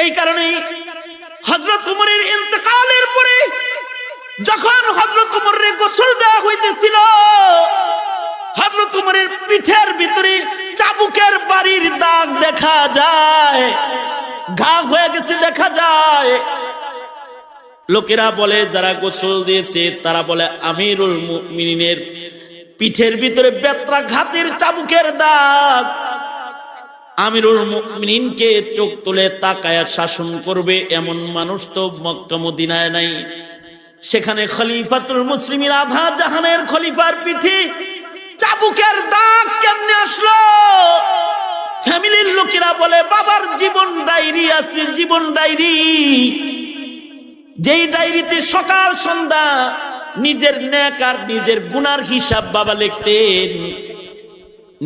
এই কারণেই হযরত উমরের ইন্তেকালের পরে যখন হযরত উমরের গোসল দেওয়া হইতেছিল, হযরত উমরের পিঠের ভিতরে চাবুকের বাড়ির দাগ দেখা যায়, ঘা হয়ে গেছে দেখা যায়। লোকেরা বলে, যারা গোসল দিয়েছে তারা বলে আমিরুল মুমিনিনের পিঠের ভিতরে বেত্রাঘাতের চাবুকের দাগ। আমিরুল মুমিনিনকে চোখ তুলে তাকায়া শাসন করবে এমন মানুষ তো মক্কা মদিনায় নাই। সেখানে খলিফাতুল মুসলিমিন আধা জাহানের খলিফার পিঠে চাবুকের দাগ কেমনে আসলো? ফ্যামিলির লোকেরা বলে, বাবার জীবন ডায়েরি আছে, জীবন ডায়েরি, যেই ডায়েরিতে সকাল সন্ধ্যা নিজের নেক আর নিজের গুনার হিসাব বাবা লিখতেন।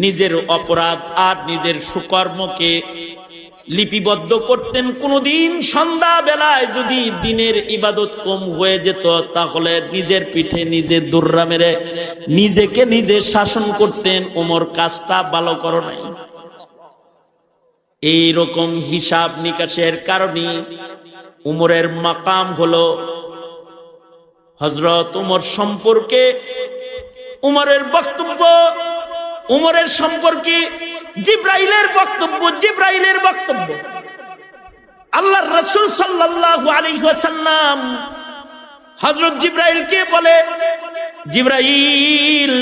নিজের অপরাধ আর নিজের সুকর্মকে লিপিবদ্ধ করতেন। কোনদিন সন্ধ্যা বেলায় যদি দিনের ইবাদত কম হয়ে যেত, তাহলে নিজের পিঠে নিজে দুর্রা মেরে নিজেকে নিজে শাসন করতেন, ওমর কাজটা ভালো করো নাই। এইরকম হিসাব নিকাশের কারণে উমরের মাকাম হলো হযরত উমর সম্পর্কে উমরের বক্তব্য, উমরের সম্পর্কে জিব্রাইলের বক্তব্য, জিব্রাইলের বক্তব্য। আল্লাহর রাসূল সাল্লাল্লাহু আলাইহি ওয়াসাল্লাম হযরত জিব্রাইলকে বলে, জিব্রাইল,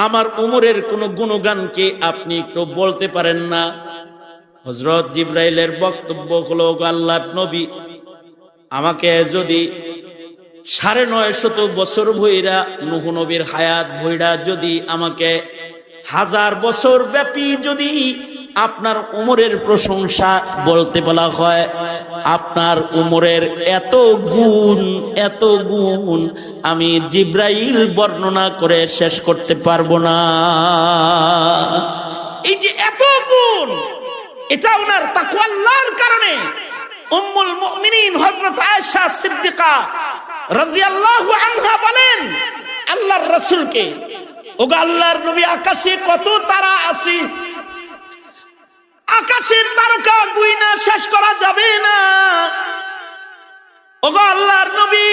আমার উমরের কোন গুণগানকে আপনি একটু বলতে পারেন না? হযরত জিব্রাইলের বক্তব্য হলো, আল্লাহর নবী, আমাকে যদি 950 বছর ভইরা নূহ নবীর হায়াত ভইরা যদি আমাকে 1000 বছর ব্যাপী যদি আপনার উমরের প্রশংসা বলতে বলা হয়, আপনার উমরের এত গুণ আমি জিব্রাইল বর্ণনা করে শেষ করতে পারবো না। এই যে এত গুণ, এটা ওনার তাকওয়া আল্লাহর কারণে। উম্মুল মুমিনিন হযরত আয়েশা সিদ্দিকা রাদিয়াল্লাহু আনহা বলেন আল্লাহর রাসূলকে, ওগো আল্লাহর নবী, আকাশে কত তারা আছে, আকাশের তারকা গুইনা শেষ করা যাবে না। ওগো আল্লাহর নবী,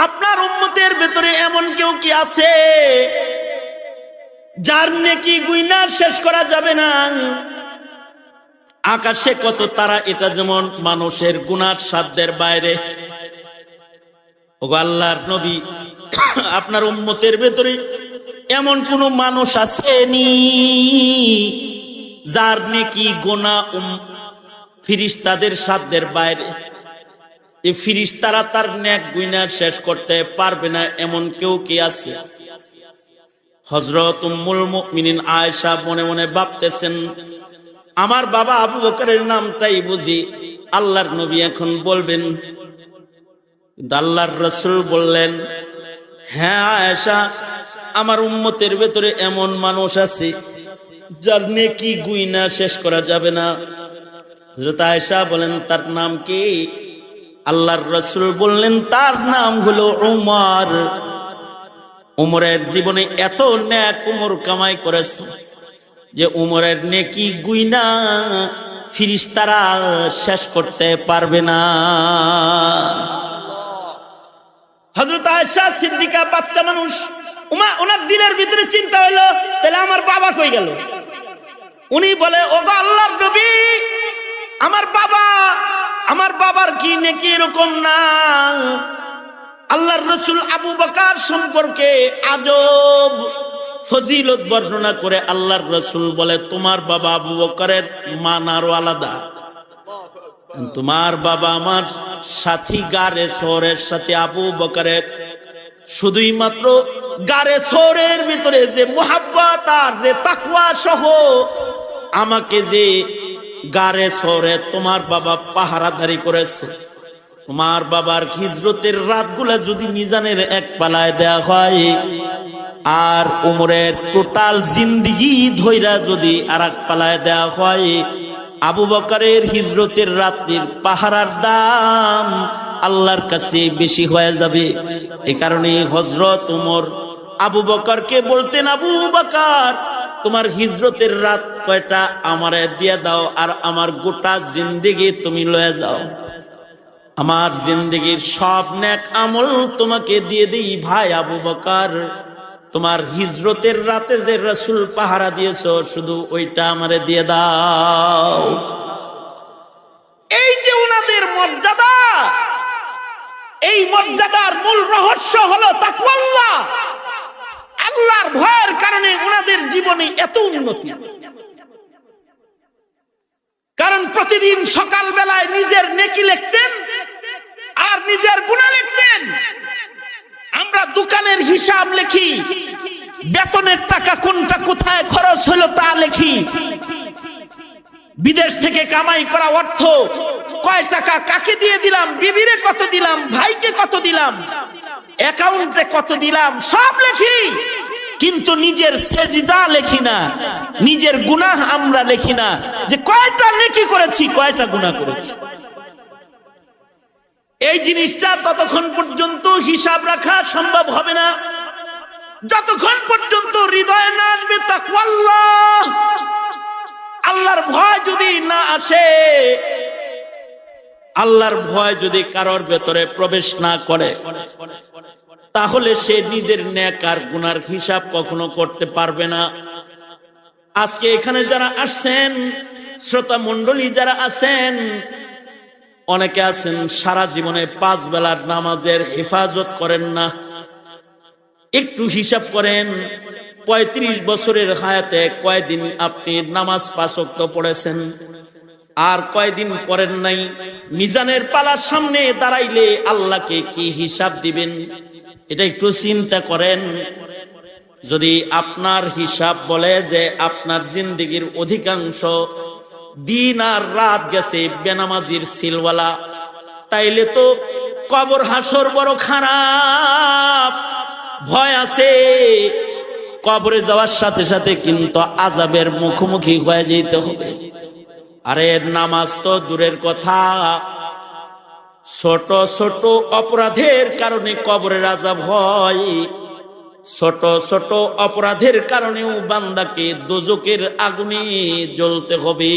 আপনার উম্মতের ভিতরে এমন কেউ কি আছে যার নেকি গুইনা শেষ করা যাবে না? আকাশে কত তারা, এটা যেমন মানুষের গুনার সাধ্যের বাইরে। ওগো আল্লাহর নবী, আপনার উম্মতের ভেতরে এমন কোন মানুষ আসেনি যার নেকি গোনা ফিরিস্তাদের সাধ্যের বাইরে? এই ফিরিস্তারা তার নেক গুনাহ শেষ করতে পারবে না, এমন কেউ কি আছে? হযরত উম্মুল মুমিনিন আয়েশা মনে মনে ভাবতেছেন, আমার বাবা আবু বকরের নামটাই বুঝি আল্লাহর নবী এখন বলবেন। আল্লাহর রাসূল বললেন, হ্যাঁ আয়েশা, আমার উম্মতের ভেতরে এমন মানুষ আছে যার নেকি গুনাহ শেষ করা যাবে না। হযরত আয়েশা বলেন, তার নাম কি? আল্লাহর রাসূল বললেন, তার নাম হলো উমর। উমরের জীবনে এত নেক উমর কামাই করেছে যে উমরের নেকি গুনাহ ফিরিস্তারা শেষ করতে পারবে না। হযরত আয়েশা সিদ্দিকা বাচ্চা মানুষ, ওনার দিলের ভিতরে চিন্তা হইলো, তাহলে আমার বাবা কই গেল? উনি বলে, ওগো আল্লাহর নবী, আমার বাবার কি নেকি এরকম না? আল্লাহর রাসূল আবু বকর সম্পর্কে আজব ফজিলত বর্ণনা করে আল্লাহর রাসূল বলে, তোমার বাবা আবু বকরের মান আরো আলাদা। তোমার বাবা আমার সাথী গারে সওরের সাথে আবু বকরের শুধুই মাত্র গারে সওরের ভিতরে যে মুহাব্বত আর যে তাকওয়া সহ আমাকে যে গারে সওরে তোমার বাবা পাহারাদারি করেছে, তোমার বাবার হিজরতের রাতগুলা যদি মিজানের এক পালায় দেয়া হয় আর উমরের টোটাল জিন্দেগি ধইরা যদি আরেক পালায় দেয়া হয়, আবু বকরের হিজরতের রাত্রির পাহারার দাম আল্লাহর কাছে বেশি হয়ে যাবে। এই কারণে হযরত উমর আবু বকরকে বলতেন, আবু বকর তোমার হিজরতের রাত কয়টা আমারে দিয়ে দাও, আর আমার গোটা জিন্দেগি তুমি লয়ে যাও। আমার জিন্দেগির সব নেক আমল তোমাকে দিয়ে দিই ভাই আবু বকর। তোমার হিজরতের রাতে যে রাসূল পাহারা দিয়েছো, শুধু ওইটা আমারে দিয়ে দাও। এই যে উনাদের মর্যাদা, এই মর্যাদার মূল রহস্য হলো তাকওয়াল্লাহ। আল্লাহর ভয়ের কারণে উনাদের জীবনে এত উন্নতি। কারণ প্রতিদিন সকাল বেলায় নিজের নেকি লিখতেন আর নিজের গুনাহ লিখতেন। আমরা দোকানের হিসাব লিখি, বেতনের টাকা কোনটা কোথায় খরচ হলো তা লিখি, বিদেশ থেকে কামাই করা অর্থ কয় টাকা কাকে দিয়ে দিলাম, বিবিরে কত দিলাম, ভাইকে কত দিলাম, অ্যাকাউন্টে কত দিলাম, সব লিখি। কিন্তু নিজের সেজদা লিখি না, নিজের গুনাহ আমরা লিখি না, যে কয়টা নেকি করেছি, কয়টা গুনাহ করেছি। এই জিনিসটা ততক্ষণ পর্যন্ত হিসাব রাখা সম্ভব হবে না যতক্ষণ পর্যন্ত হৃদয়ে না আসবে তাকওয়াল্লাহ। আল্লাহর ভয় যদি না আসে, আল্লাহর ভয় যদি কারোর ভেতরে প্রবেশ না করে, তাহলে সে নিজের নেক আর গুনার হিসাব কখনো করতে পারবে না। আজকে এখানে যারা আসছেন, শ্রোতা মণ্ডলী যারা আছেন, অনেকে আছেন সারা জীবনে 5 বেলার নামাজের হেফাজত করেন না। একটু হিসাব করেন, 35 বছরের হায়াতে কয়দিন আপনি নামাজ 5 ওয়াক্ত পড়েছেন, আর কয়দিন পড়েন নাই? মিজানের পালার সামনে দাঁড়াইলে আল্লাহকে কি হিসাব দিবেন? এটা একটু চিন্তা করেন। যদি আপনার হিসাব বলে যে আপনার জিন্দেগির অধিকাংশ দিন আর রাত গেছে বেনামাজির সিলওয়ালা, তাইলে তো কবর হাসর বড় খারাপ। ভয় আছে, কবরে যাওয়ার সাথে সাথে কিন্তু আযাবের মুখোমুখি হয়ে যেতে হবে। আরে নামাজ তো দূরের কথা, ছোট ছোট অপরাধের কারণে কবরের আযাব হয়। ছোট ছোট অপরাধের কারণেও বান্দাকে দোজখের আগুনে জ্বলতে হবে।